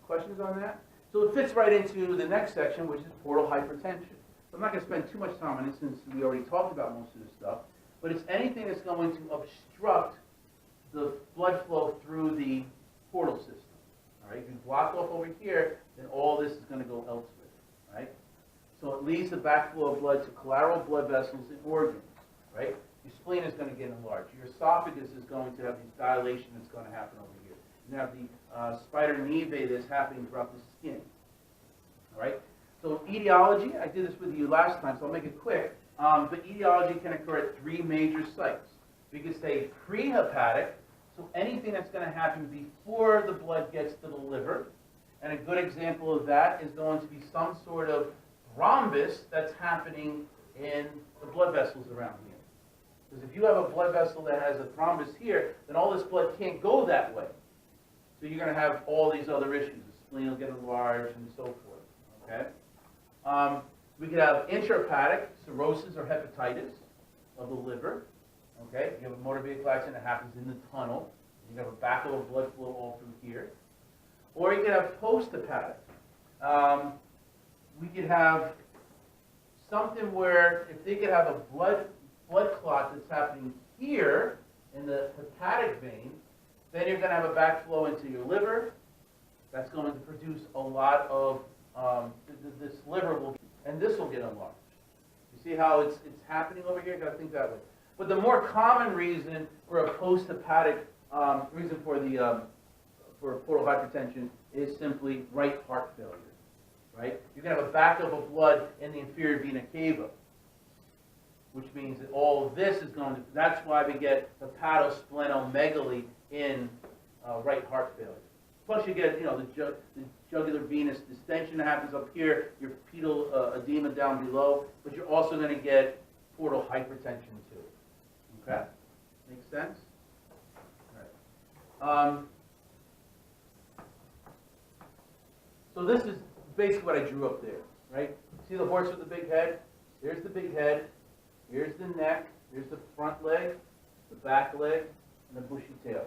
Questions on that? So it fits right into the next section, which is portal hypertension. So I'm not going to spend too much time on it since we already talked about most of this stuff, but it's anything that's going to obstruct the blood flow through the portal system. All right, if you block off over here, then all this is going to go elsewhere. Right? So it leads the backflow of blood to collateral blood vessels and organs. Right? Your spleen is going to get enlarged. Your esophagus is going to have these dilation that's going to happen over here. You have the spider nevae that's happening throughout the skin. All right. So etiology, I did this with you last time, so I'll make it quick. But etiology can occur at 3 major sites. We could say prehepatic, so anything that's going to happen before the blood gets to the liver. And a good example of that is going to be some sort of thrombus that's happening in the blood vessels around here. Because if you have a blood vessel that has a thrombus here, then all this blood can't go that way. So you're going to have all these other issues. The spleen will get enlarged and so forth. Okay? We could have intrahepatic cirrhosis or hepatitis of the liver. Okay? You have a motor vehicle accident that happens in the tunnel. You have a backflow of blood flow all through here. Or you could have post-hepatic. We could have something where if they could have a blood clot that's happening here in the hepatic vein, then you're going to have a backflow into your liver. That's going to produce a lot of, this liver will, and this will get enlarged. You see how it's happening over here? You've got to think that way. But the more common reason for a post-hepatic reason for the for portal hypertension is simply right heart failure. Right? You're going to have a backup of blood in the inferior vena cava, which means that all of this is going to, that's why we get hepatosplenomegaly in right heart failure. Plus you get, the jugular venous distension that happens up here, your pedal edema down below, but you're also going to get portal hypertension too. Okay? Make sense? All right. So this is basically what I drew up there, right? See the horse with the big head? Here's the big head. Here's the neck. Here's the front leg, the back leg, and the bushy tail.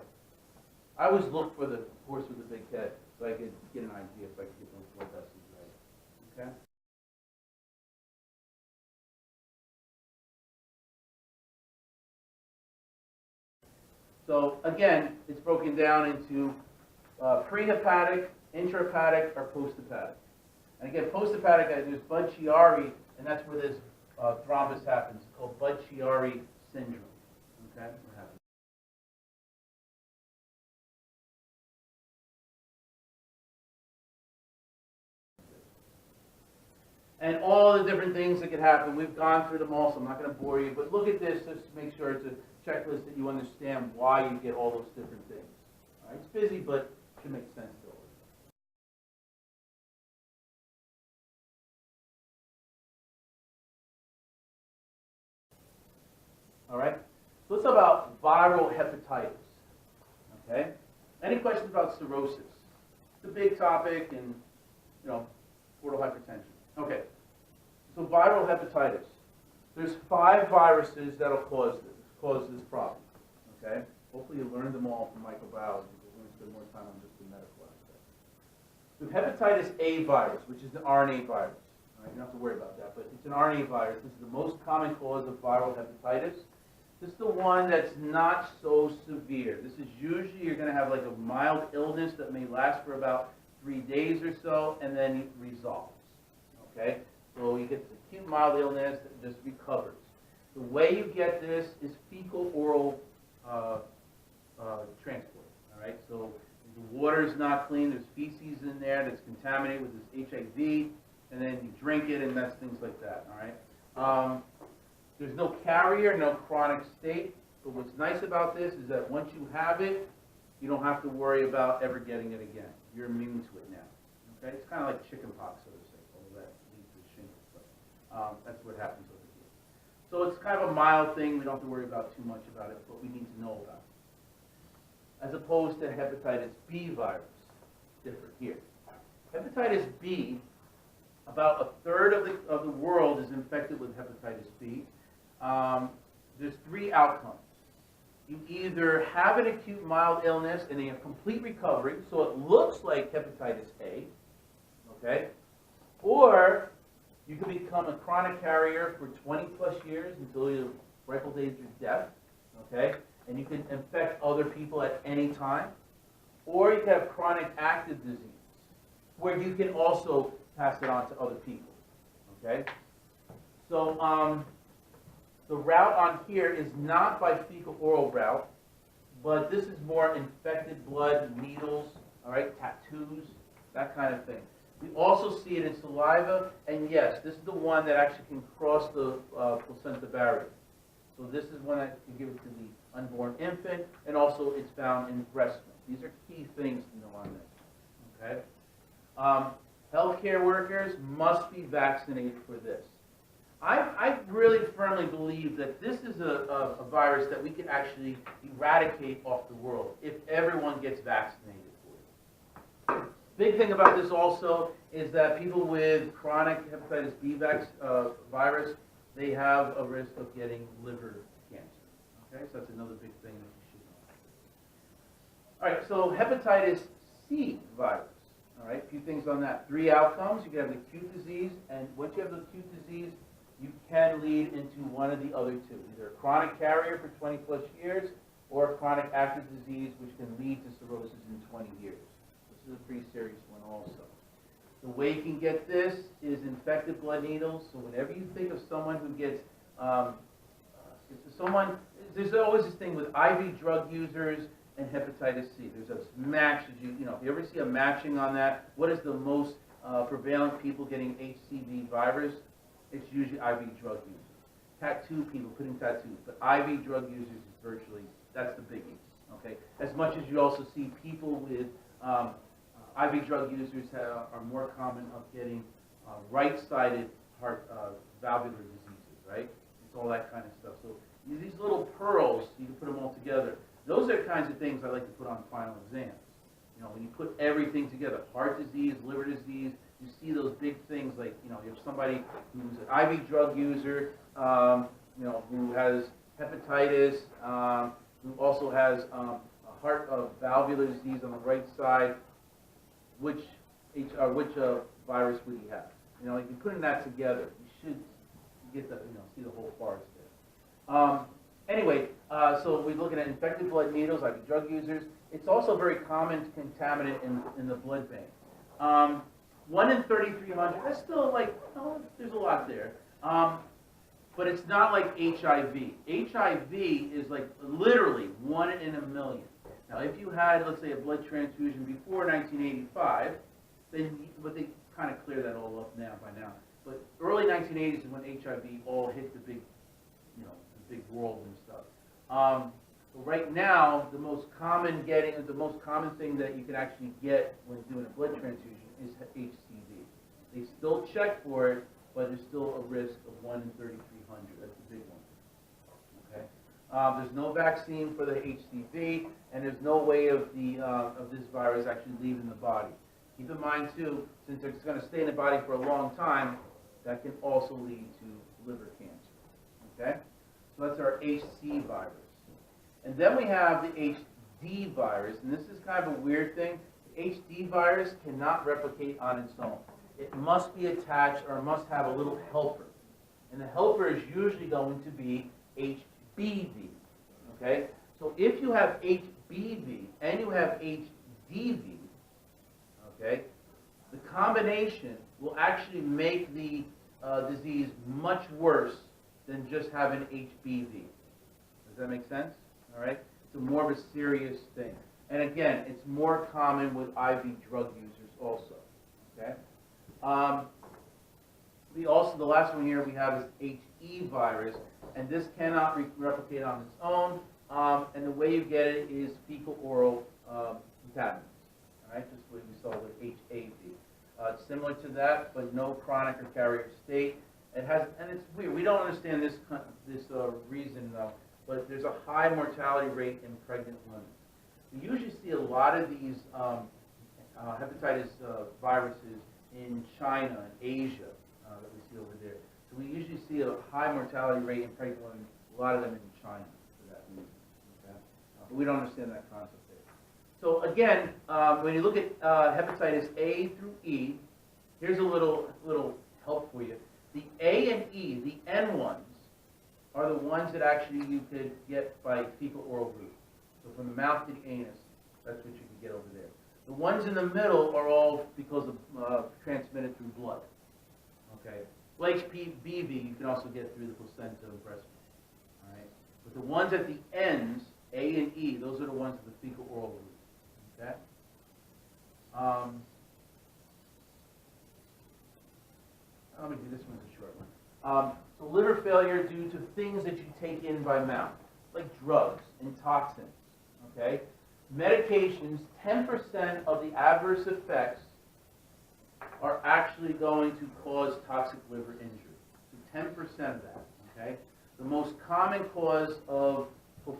I always look for the horse with the big head so I could get an idea if I could get those blood vessels right. Okay? So again, it's broken down into prehepatic, intrahepatic, or posthepatic. And again, posthepatic, there's Budd-Chiari, and that's where this thrombus happens. It's called Budd-Chiari syndrome. Okay? What happens? And all the different things that could happen. We've gone through them all, so I'm not going to bore you. But look at this just to make sure it's a checklist that you understand why you get all those different things. All right? It's busy, but it should make sense to all. All right? So let's talk about viral hepatitis. Okay? Any questions about cirrhosis? It's a big topic and, portal hypertension. Okay. So viral hepatitis. There's 5 viruses that'll cause this problem. Okay? Hopefully you learned them all from microbiology. We're going to spend more time on just the medical aspect. We have hepatitis A virus, which is an RNA virus. All right? You don't have to worry about that, but it's an RNA virus. This is the most common cause of viral hepatitis. This is the one that's not so severe. This is usually you're going to have like a mild illness that may last for about 3 days or so, and then it resolves. Okay? So you get this acute mild illness that just recovers. The way you get this is fecal-oral transport. All right? So the water is not clean. There's feces in there that's contaminated with this HIV, and then you drink it, and that's things like that. All right? There's no carrier, no chronic state, but what's nice about this is that once you have it, you don't have to worry about ever getting it again. You're immune to it now. Okay? It's kind of like chicken pox, so to say, although that leads to shingles, but that's what happens over here. So it's kind of a mild thing. We don't have to worry about too much about it, but we need to know about it. As opposed to hepatitis B virus, different here. Hepatitis B, about a third of the world is infected with hepatitis B. There's 3 outcomes. you either have an acute mild illness and a complete recovery, so it looks like hepatitis A, okay? Or you can become a chronic carrier for 20 plus years until you ripe old age of death, okay? And you can infect other people at any time. Or you can have chronic active disease, where you can also pass it on to other people, okay? So the route on here is not by fecal-oral route, but this is more infected blood, needles, all right, tattoos, that kind of thing. We also see it in saliva, and yes, this is the one that actually can cross the placenta barrier. So this is one that can give it to the unborn infant, and also it's found in breast milk. These are key things to know on this, okay? Healthcare workers must be vaccinated for this. I really firmly believe that this is a virus that we can actually eradicate off the world if everyone gets vaccinated for it. Big thing about this also is that people with chronic hepatitis B virus, they have a risk of getting liver cancer. Okay, so that's another big thing that you should know. All right, so hepatitis C virus. All right, a few things on that. 3 outcomes. You can have the acute disease, and once you have the acute disease, you can lead into one of the other two, either a chronic carrier for 20 plus years or a chronic active disease, which can lead to cirrhosis in 20 years. This is a pretty serious one also. The way you can get this is infected blood needles. So whenever you think of someone who gets, there's always this thing with IV drug users and hepatitis C. There's a match, if you ever see a matching on that, what is the most prevalent people getting HCV virus? It's usually IV drug users. Tattoo people putting tattoos, but IV drug users is virtually, that's the biggie, okay? As much as you also see people with IV drug users are more common of getting right-sided heart valvular diseases, right? It's all that kind of stuff. So these little pearls, you can put them all together. Those are the kinds of things I like to put on final exams. You know, when you put everything together, heart disease, liver disease, you see those big things like, you have somebody who's an IV drug user, who has hepatitis, who also has a heart valvular disease on the right side. Which virus would he have? If you're putting that together, you should get the, see the whole forest there. Anyway, so we're looking at infected blood needles, IV drug users. It's also a very common contaminant in the blood bank. 1 in 3,300, that's still like, there's a lot there. But it's not like HIV. HIV is like literally 1 in a million. Now, if you had, let's say, a blood transfusion before 1985, then, but they kind of clear that all up now by now. But early 1980s is when HIV all hit the big, the big world and stuff. But right now, the most common thing that you can actually get when doing a blood transfusion is HCV. They still check for it, but there's still a risk of 1 in 3,300. That's the big one. Okay. There's no vaccine for the HCV, and there's no way of this virus actually leaving the body. Keep in mind too, since it's going to stay in the body for a long time, that can also lead to liver cancer. Okay. So that's our HC virus. And then we have the HD virus, and this is kind of a weird thing. The HD virus cannot replicate on its own. It must be attached or must have a little helper. And the helper is usually going to be HBV. Okay? So if you have HBV and you have HDV, okay, the combination will actually make the disease much worse than just having HBV. Does that make sense? All right? It's more of a serious thing. And again, it's more common with IV drug users also. Okay? The last one here we have is HE virus, and this cannot replicate on its own. And the way you get it is fecal-oral contaminants. All right? Just what we saw with HAV. It's similar to that, but no chronic or carrier state. It has, and it's weird. We don't understand this reason though. But there's a high mortality rate in pregnant women. We usually see a lot of these hepatitis viruses in China and Asia that we see over there. So we usually see a high mortality rate in pregnant women, a lot of them in China for that reason. Okay? but we don't understand that concept there. So again, when you look at hepatitis A through E, here's a little help for you. The A and E, the N ones, are the ones that actually you could get by fecal oral route. So from the mouth to the anus, that's what you can get over there. The ones in the middle are all because of transmitted through blood. Okay, well, HPV you can also get through the placenta and breast milk. All right, but the ones at the ends, A and E, those are the ones with the fecal oral route. Okay. Let me do this one's a short one. So liver failure due to things that you take in by mouth, like drugs and toxins. Okay, medications. 10% of the adverse effects are actually going to cause toxic liver injury. So 10% of that. Okay, the most common cause of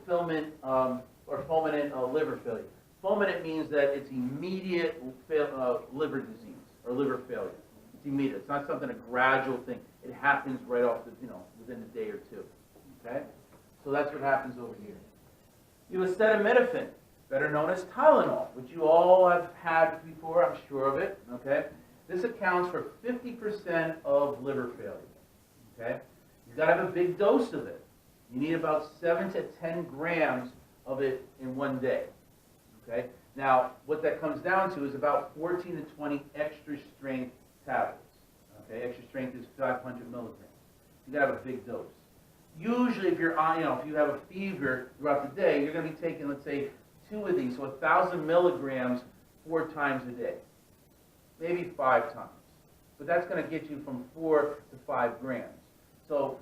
fulminant liver failure. Fulminant means that it's immediate liver disease or liver failure. It's immediate. It's not something, a gradual thing. It happens right off the, within a day or two. Okay? So that's what happens over here. You have acetaminophen, better known as Tylenol, which you all have had before, I'm sure of it. Okay? This accounts for 50% of liver failure. Okay? You've got to have a big dose of it. You need about 7 to 10 grams of it in one day. Okay? Now, what that comes down to is about 14 to 20 extra strength tablets. Okay, extra strength is 500 milligrams. You gotta have a big dose. Usually, if you're on, if you have a fever throughout the day, you're gonna be taking, let's say, 2 of these, so 1,000 milligrams 4 times a day, maybe 5 times. But that's gonna get you from 4 to 5 grams. So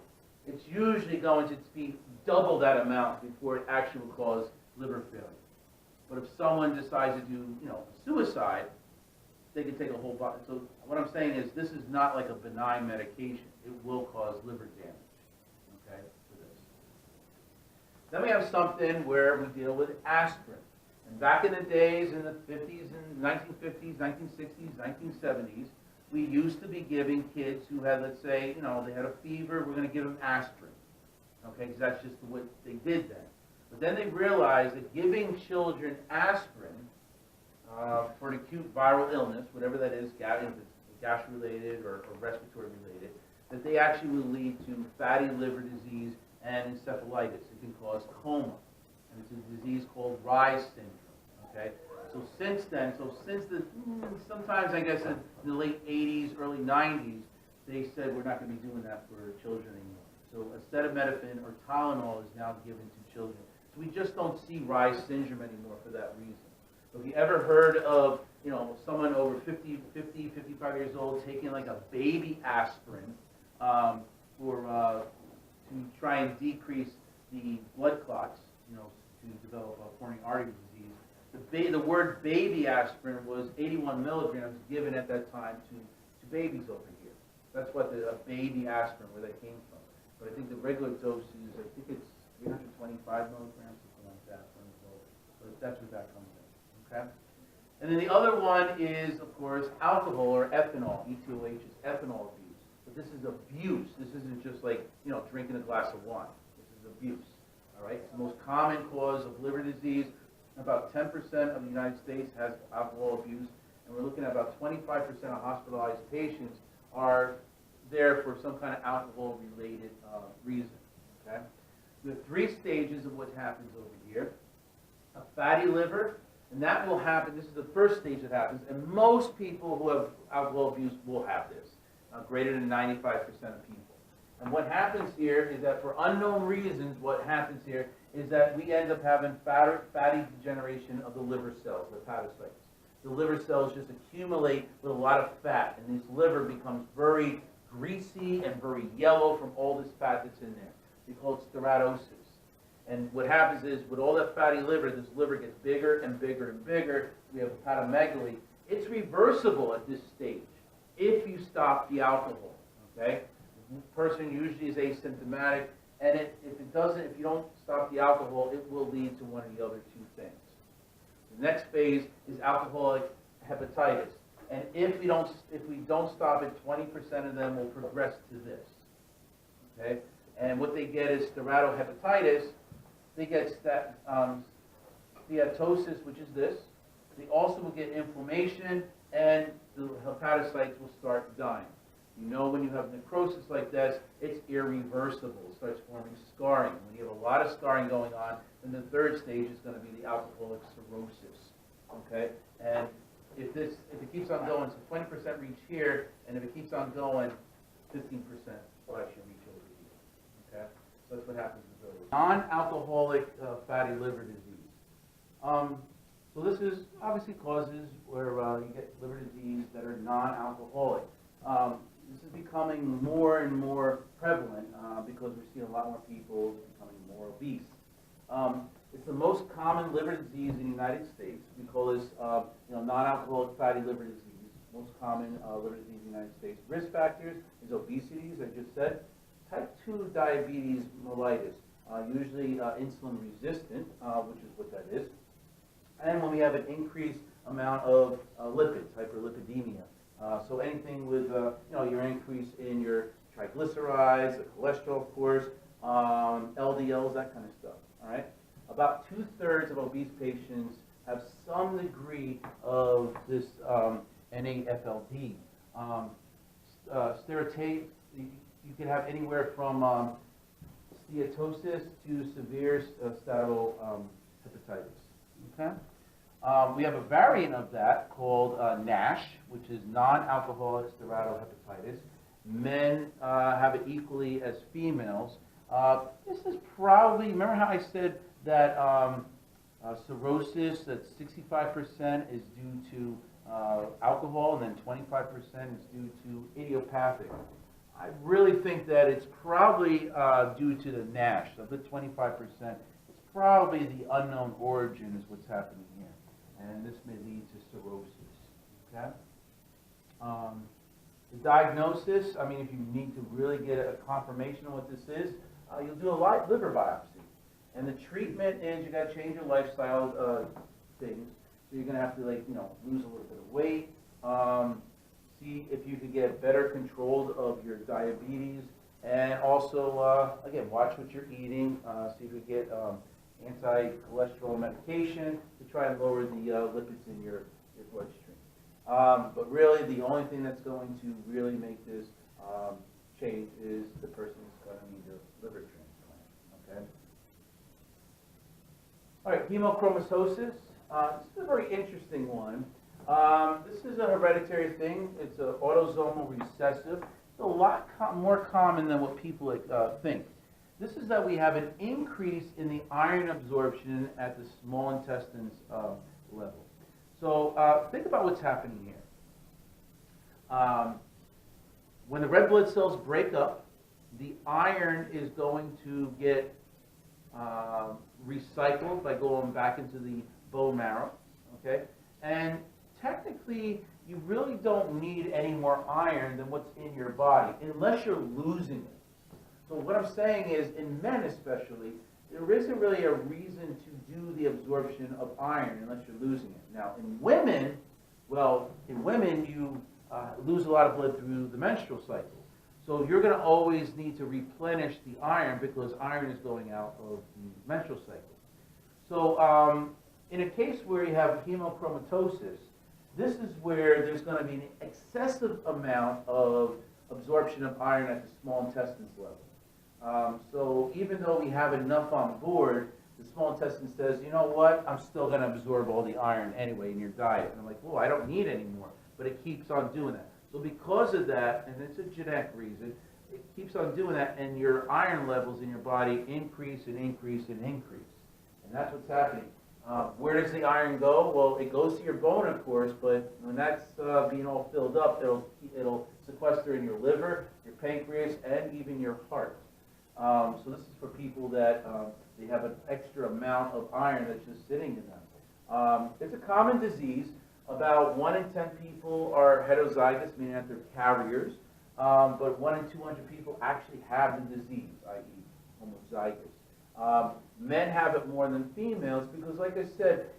it's usually going to be double that amount before it actually will cause liver failure. But if someone decides to do, suicide, they can take a whole bottle. So what I'm saying is this is not like a benign medication. It will cause liver damage, okay, for this. Then we have something where we deal with aspirin. And back in the days, in the 50s and 1950s, 1960s, 1970s, we used to be giving kids who had, let's say, they had a fever, we're going to give them aspirin, okay, because that's just what they did then. But then they realized that giving children aspirin for an acute viral illness, whatever that is, if it's gas-related or respiratory-related, that they actually will lead to fatty liver disease and encephalitis. It can cause coma, and it's a disease called Reye syndrome. Okay, so since then, sometimes I guess in the late 80s, early 90s, they said we're not going to be doing that for children anymore. So acetaminophen or Tylenol is now given to children. So we just don't see Reye syndrome anymore for that reason. So if you ever heard of, someone over 50, 55 years old taking like a baby aspirin to try and decrease the blood clots, to develop a coronary artery disease, the word baby aspirin was 81 milligrams given at that time to babies over here. That's what a baby aspirin, where that came from. But I think the regular dose is, I think it's 325 milligrams, something like that. But that's where that comes in. Okay? And then the other one is, of course, alcohol or ethanol. ETOH is ethanol abuse. But this is abuse. This isn't just like, drinking a glass of wine. This is abuse. All right? It's the most common cause of liver disease. About 10% of the United States has alcohol abuse. And we're looking at about 25% of hospitalized patients are there for some kind of alcohol-related reason. Okay? There are 3 stages of what happens over here. A fatty liver. And that will happen, this is the first stage that happens, and most people who have alcohol abuse will have this, greater than 95% of people. And what happens here is that for unknown reasons, what happens here is that we end up having fatty degeneration of the liver cells, the hepatocytes. The liver cells just accumulate with a lot of fat, and this liver becomes very greasy and very yellow from all this fat that's in there. We call it steatosis. And what happens is, with all that fatty liver, this liver gets bigger and bigger and bigger. We have hepatomegaly. It's reversible at this stage if you stop the alcohol. Okay, the person usually is asymptomatic, and if you don't stop the alcohol, it will lead to one of the other 2 things. The next phase is alcoholic hepatitis, and if we don't stop it, 20% of them will progress to this. Okay, and what they get is steatohepatitis. They get steatosis, which is this. They also will get inflammation, and the hepatocytes will start dying. You know, when you have necrosis like this, it's irreversible. It starts forming scarring. When you have a lot of scarring going on, then the third stage is going to be the alcoholic cirrhosis. Okay? And if it keeps on going, so 20% reach here, and if it keeps on going, 15% will actually reach over here. Okay? So that's what happens with those. Non-alcoholic fatty liver disease. So this is obviously causes where you get liver disease that are non-alcoholic. This is becoming more and more prevalent because we're seeing a lot more people becoming more obese. It's the most common liver disease in the United States. We call this non-alcoholic fatty liver disease. Most common liver disease in the United States. Risk factors is obesity, as I just said. Type 2 diabetes mellitus, usually insulin resistant, which is what that is. And when we have an increased amount of lipids, hyperlipidemia. So anything with your increase in your triglycerides, the cholesterol, of course, LDLs, that kind of stuff. All right. About 2/3 of obese patients have some degree of this NAFLD. Steatosis, you can have anywhere from steatosis to severe steatohepatitis. Okay. We have a variant of that called NASH, which is non-alcoholic steatohepatitis. Men have it equally as females. This is probably, remember how I said that cirrhosis, that 65% is due to alcohol and then 25% is due to idiopathic. I really think that it's probably due to the NASH. Of the 25%, it's probably the unknown origin is what's happening here. And this may lead to cirrhosis. Okay. The diagnosis, I mean, if you need to really get a confirmation of what this is, you'll do a liver biopsy. And the treatment is you got to change your lifestyle things. So you're going to have to, lose a little bit of weight. See if you can get better control of your diabetes. And also, again, watch what you're eating. See if you get anti-cholesterol medication to try and lower the lipids in your bloodstream. But really, the only thing that's going to really make this change is the person is going to need a liver transplant. Okay. All right, hemochromatosis. This is a very interesting one. This is a hereditary thing. It's an autosomal recessive. It's a lot more common than what people think. This is that we have an increase in the iron absorption at the small intestines level. So think about what's happening here. When the red blood cells break up, the iron is going to get recycled by going back into the bone marrow. Okay, and technically, you really don't need any more iron than what's in your body, unless you're losing it. So what I'm saying is, in men especially, there isn't really a reason to do the absorption of iron unless you're losing it. Now, in women, you lose a lot of blood through the menstrual cycle. So you're going to always need to replenish the iron because iron is going out of the menstrual cycle. So in a case where you have hemochromatosis, this is where there's going to be an excessive amount of absorption of iron at the small intestines level. So even though we have enough on board, the small intestine says, you know what, I'm still going to absorb all the iron anyway in your diet. And I'm like, well, I don't need any more. But it keeps on doing that. So because of that, and it's a genetic reason, it keeps on doing that, and your iron levels in your body increase and increase and increase. And that's what's happening. Where does the iron go? Well, it goes to your bone, of course, but when that's being all filled up, it'll sequester in your liver, your pancreas, and even your heart. So this is for people that they have an extra amount of iron that's just sitting in them. It's a common disease. About 1 in 10 people are heterozygous, meaning that they're carriers, but 1 in 200 people actually have the disease, i.e. homozygous. Men have it more than females because, like I said,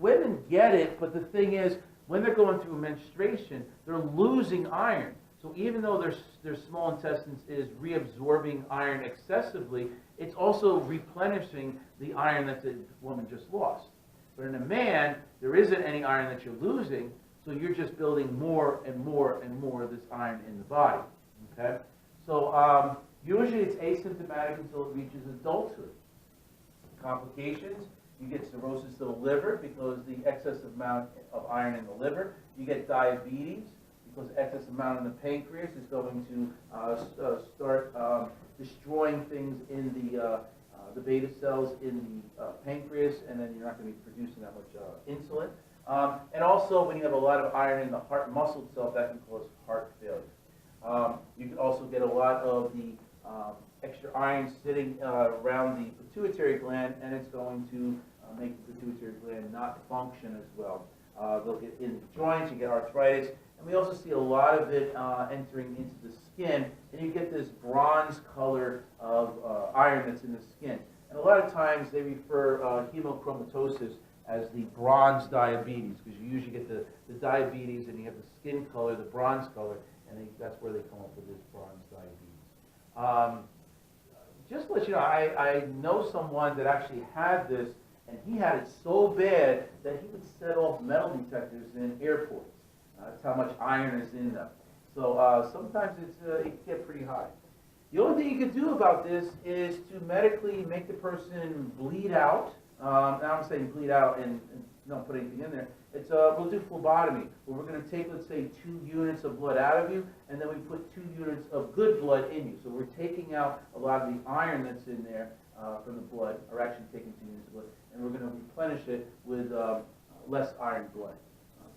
women get it, but the thing is, when they're going through menstruation, they're losing iron. So even though their small intestines is reabsorbing iron excessively, it's also replenishing the iron that the woman just lost. But in a man, there isn't any iron that you're losing, so you're just building more and more and more of this iron in the body. Okay? So usually it's asymptomatic until it reaches adulthood. Complications, you get cirrhosis of the liver because the excess amount of iron in the liver. You get diabetes because excess amount in the pancreas is going to start destroying things in the beta cells in the pancreas, and then you're not going to be producing that much insulin. And also, when you have a lot of iron in the heart muscle itself, that can cause heart failure. You can also get a lot of the extra iron sitting around the pituitary gland, and it's going to make the pituitary gland not function as well. They'll get in the joints, you get arthritis, and we also see a lot of it entering into the skin, and you get this bronze color of iron that's in the skin. And a lot of times they refer hemochromatosis as the bronze diabetes, because you usually get the diabetes and you have the skin color, the bronze color, and that's where they come up with this bronze diabetes. Just to let you know, I know someone that actually had this, and he had it so bad that he would set off metal detectors in airports. That's how much iron is in them. So sometimes it can get pretty high. The only thing you can do about this is to medically make the person bleed out. Now I'm saying bleed out and don't put anything in there. It's we'll do phlebotomy, where we're going to take, let's say, 2 units of blood out of you, and then we put 2 units of good blood in you. So we're taking out a lot of the iron that's in there from the blood, or actually taking 2 units of blood, and we're going to replenish it with less iron blood.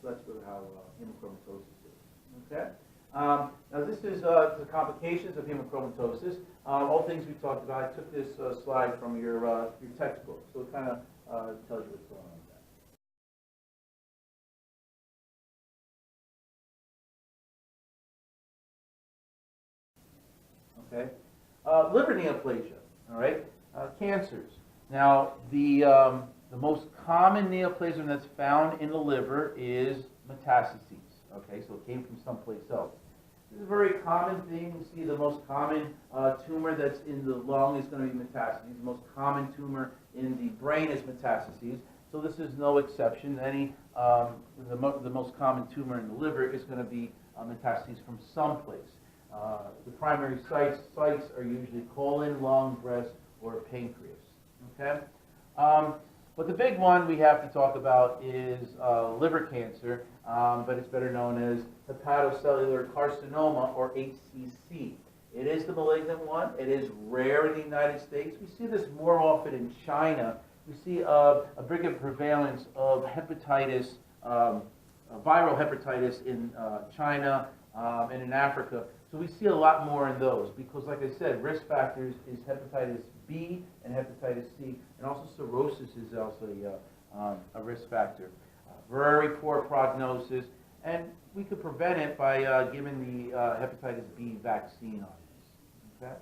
So that's really how hemochromatosis is. Okay. Now this is the complications of hemochromatosis. All things we talked about. I took this slide from your textbook, so it kind of tells you what's going on with that. Okay. Liver neoplasia. All right. Cancers. Now the most common neoplasm that's found in the liver is metastases. Okay, so it came from someplace else. This is a very common thing. You see the most common tumor that's in the lung is going to be metastases. The most common tumor in the brain is metastases. So this is no exception. The most common tumor in the liver is going to be metastases from someplace. The primary sites are usually colon, lung, breast, or pancreas. Okay. But the big one we have to talk about is liver cancer, but it's better known as hepatocellular carcinoma, or HCC. It is the malignant one. It is rare in the United States. We see this more often in China. We see a bigger prevalence of hepatitis, viral hepatitis in China and in Africa. So we see a lot more in those because, like I said, risk factors is hepatitis B and hepatitis C, and also cirrhosis is also a risk factor. Very poor prognosis, and we could prevent it by giving the hepatitis B vaccine on this. Okay?